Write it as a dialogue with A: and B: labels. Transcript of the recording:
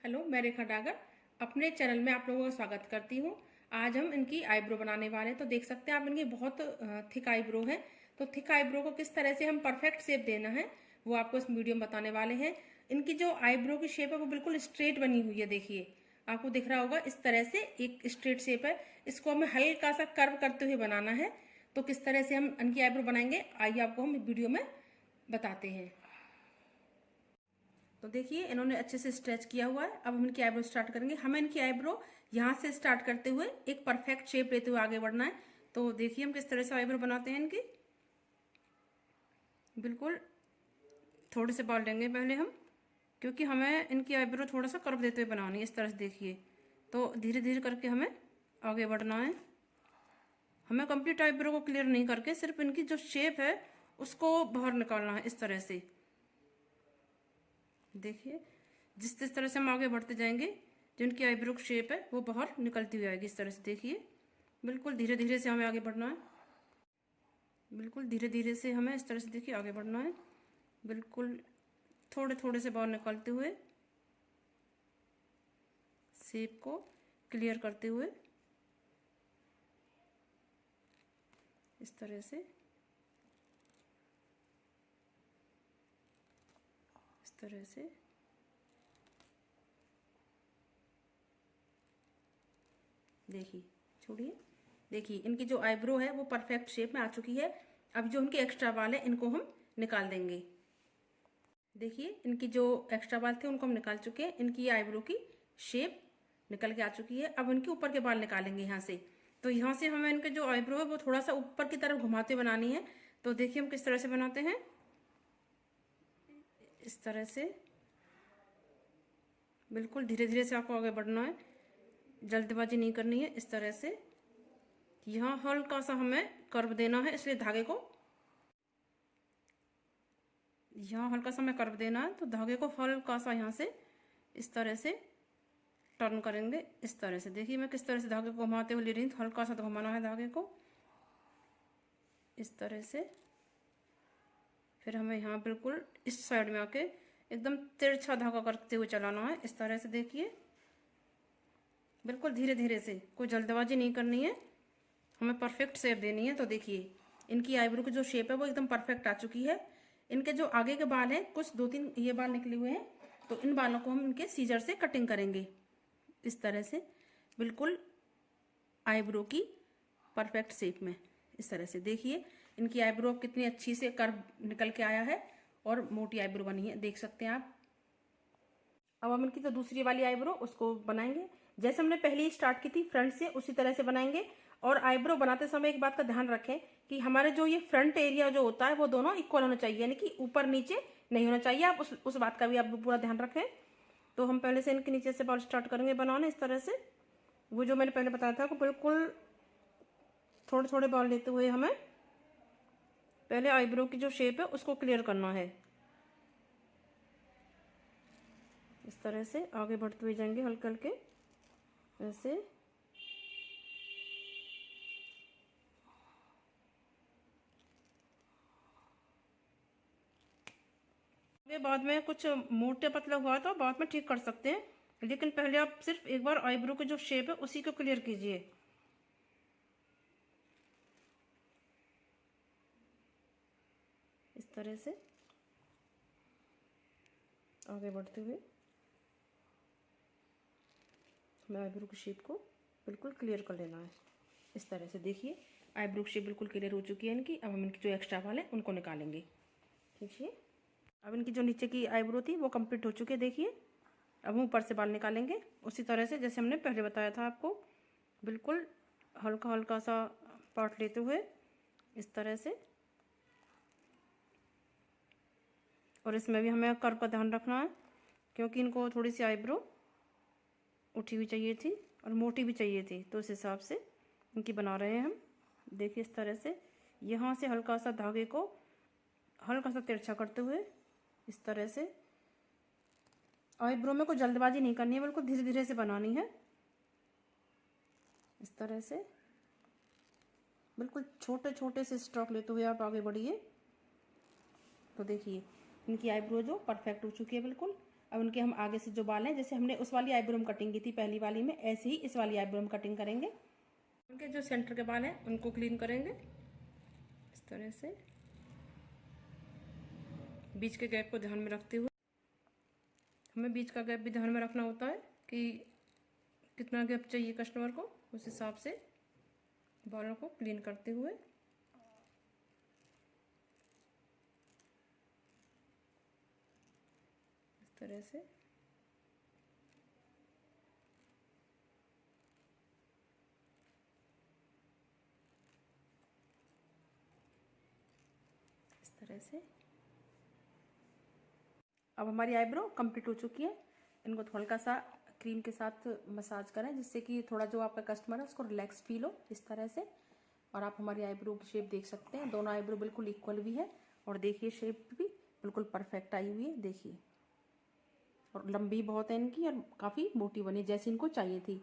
A: Hello, मैं रेखा डागर अपने channel में आप लोगों का स्वागत करती हूँ। आज हम इनकी आईब्रो बनाने वाले हैं। तो देख सकते हैं आप, इनकी बहुत थिक आईब्रो है। तो थिक आईब्रो को किस तरह से हम परफेक्ट शेप देना है वो आपको इस वीडियो में बताने वाले हैं। इनकी जो आईब्रो की शेप है वो बिल्कुल स्ट्रेट बनी हुई है। देखिए, आपको दिख रहा होगा, इस तरह से एक स्ट्रेट शेप है। इसको हमें हल्का सा कर्व करते हुए बनाना है। तो किस तरह से हम इनकी आईब्रो बनाएंगे, आइए आपको हम वीडियो में बताते हैं। तो देखिए, इन्होंने अच्छे से स्ट्रेच किया हुआ है। अब हम इनकी आईब्रो स्टार्ट करेंगे। हमें इनकी आईब्रो यहाँ से स्टार्ट करते हुए एक परफेक्ट शेप लेते हुए आगे बढ़ना है। तो देखिए हम किस तरह से आईब्रो बनाते हैं इनकी। बिल्कुल थोड़े से बाल लेंगे पहले हम, क्योंकि हमें इनकी आईब्रो थोड़ा सा कर्व देते हुए बनानी है। इस तरह से देखिए, तो धीरे धीरे करके हमें आगे बढ़ना है। हमें कंप्लीट आईब्रो को क्लियर नहीं करके सिर्फ इनकी जो शेप है उसको बाहर निकालना है। इस तरह से देखिए, जिस तरह से हम आगे बढ़ते जाएंगे, जो इनकी आईब्रो की शेप है वो बाहर निकलती हुई आएगी। इस तरह से देखिए, बिल्कुल धीरे धीरे से हमें आगे बढ़ना है। बिल्कुल धीरे धीरे से हमें इस तरह से देखिए आगे बढ़ना है। बिल्कुल थोड़े थोड़े से बाहर निकालते हुए, शेप को क्लियर करते हुए, इस तरह से, इस तरह से। देखिए, छोड़िए, देखिए इनकी जो आईब्रो है वो परफेक्ट शेप में आ चुकी है। अब जो इनके एक्स्ट्रा बाल है इनको हम निकाल देंगे। देखिए, इनकी जो एक्स्ट्रा बाल थे उनको हम निकाल चुके हैं। इनकी आईब्रो की शेप निकल के आ चुकी है। अब इनके ऊपर के बाल निकालेंगे यहाँ से। तो यहाँ से हमें इनके जो आईब्रो है वो थोड़ा सा ऊपर की तरफ घुमाते बनानी है। तो देखिए हम किस तरह से बनाते हैं। इस तरह से बिल्कुल धीरे धीरे से आपको आगे बढ़ना है, जल्दबाजी नहीं करनी है। इस तरह से यहाँ हल्का सा हमें कर्व देना है, इसलिए धागे को यहाँ हल्का सा हमें कर्व देना है। तो धागे को हल्का सा यहाँ से इस तरह से टर्न करेंगे। इस तरह से देखिए मैं किस तरह से धागे को घुमाते हुए ले रही हूँ। तो हल्का सा घुमाना है धागे को, इस तरह से। फिर हमें यहाँ बिल्कुल इस साइड में आके एकदम तिरछा धागा करते हुए चलाना है। इस तरह से देखिए, बिल्कुल धीरे धीरे से, कोई जल्दबाजी नहीं करनी है, हमें परफेक्ट शेप देनी है। तो देखिए इनकी आईब्रो की जो शेप है वो एकदम परफेक्ट आ चुकी है। इनके जो आगे के बाल हैं, कुछ दो तीन ये बाल निकले हुए हैं, तो इन बालों को हम इनके सीजर से कटिंग करेंगे। इस तरह से बिल्कुल आईब्रो की परफेक्ट शेप में। इस तरह से देखिए इनकी आईब्रो कितनी अच्छी से कर्व निकल के आया है और मोटी आईब्रो बनी है, देख सकते हैं आप। अब हम इनकी जो दूसरी वाली आईब्रो उसको बनाएंगे। जैसे हमने पहले ही स्टार्ट की थी फ्रंट से, उसी तरह से बनाएंगे। और आईब्रो बनाते समय एक बात का ध्यान रखें कि हमारे जो ये फ्रंट एरिया जो होता है वो दोनों इक्वल होना चाहिए, यानी कि ऊपर नीचे नहीं होना चाहिए। आप उस बात का भी आप पूरा ध्यान रखें। तो हम पहले से इनके नीचे से बाल स्टार्ट करेंगे बनाना। इस तरह से वो जो मैंने पहले बताया था कि बिल्कुल थोड़े थोड़े बाल लेते हुए हमें पहले आईब्रो की जो शेप है उसको क्लियर करना है। इस तरह से आगे बढ़ते हुए जाएंगे हल्के हल्के, ऐसे। ये बाद में कुछ मोटे पतला हुआ तो बाद में ठीक कर सकते हैं, लेकिन पहले आप सिर्फ एक बार आईब्रो की जो शेप है उसी को क्लियर कीजिए। इस तरह से आगे बढ़ते हुए हमें आईब्रो की शेप को बिल्कुल क्लियर कर लेना है। इस तरह से देखिए आईब्रो की शेप बिल्कुल क्लियर हो चुकी है इनकी। अब हम इनकी जो एक्स्ट्रा बाल है उनको निकालेंगे। देखिए, अब इनकी जो नीचे की आईब्रो थी वो कंप्लीट हो चुकी है। देखिए, अब हम ऊपर से बाल निकालेंगे उसी तरह से जैसे हमने पहले बताया था आपको। बिल्कुल हल्का हल्का सा पार्ट लेते हुए, इस तरह से। और इसमें भी हमें कर्व का ध्यान रखना है, क्योंकि इनको थोड़ी सी आईब्रो उठी हुई चाहिए थी और मोटी भी चाहिए थी, तो उस हिसाब से इनकी बना रहे हैं हम। देखिए इस तरह से यहाँ से हल्का सा धागे को हल्का सा तिरछा करते हुए, इस तरह से। आईब्रो में कोई जल्दबाजी नहीं करनी है, बिल्कुल धीरे धीरे से बनानी है। इस तरह से बिल्कुल छोटे छोटे से स्ट्रोक लेते हुए आप आगे बढ़िए। तो देखिए इनकी आईब्रो जो परफेक्ट हो चुकी है बिल्कुल। अब उनके हम आगे से जो बाल हैं, जैसे हमने उस वाली आईब्रो में कटिंग की थी पहली वाली में, ऐसे ही इस वाली आईब्रो में कटिंग करेंगे। उनके जो सेंटर के बाल हैं उनको क्लीन करेंगे इस तरह से, बीच के गैप को ध्यान में रखते हुए। हमें बीच का गैप भी ध्यान में रखना होता है कि कितना गैप चाहिए कस्टमर को, उस हिसाब से बालों को क्लीन करते हुए। इस तरह से इस तरह से। अब हमारी आईब्रो कंप्लीट हो चुकी है। इनको हल्का सा क्रीम के साथ मसाज करें, जिससे कि थोड़ा जो आपका कस्टमर है उसको रिलैक्स फील हो, इस तरह से। और आप हमारी आईब्रो की शेप देख सकते हैं, दोनों आईब्रो बिल्कुल इक्वल भी है। और देखिए शेप भी बिल्कुल परफेक्ट आई हुई है, देखिए। और लंबी बहुत है इनकी और काफ़ी मोटी बनी, जैसी इनको चाहिए थी।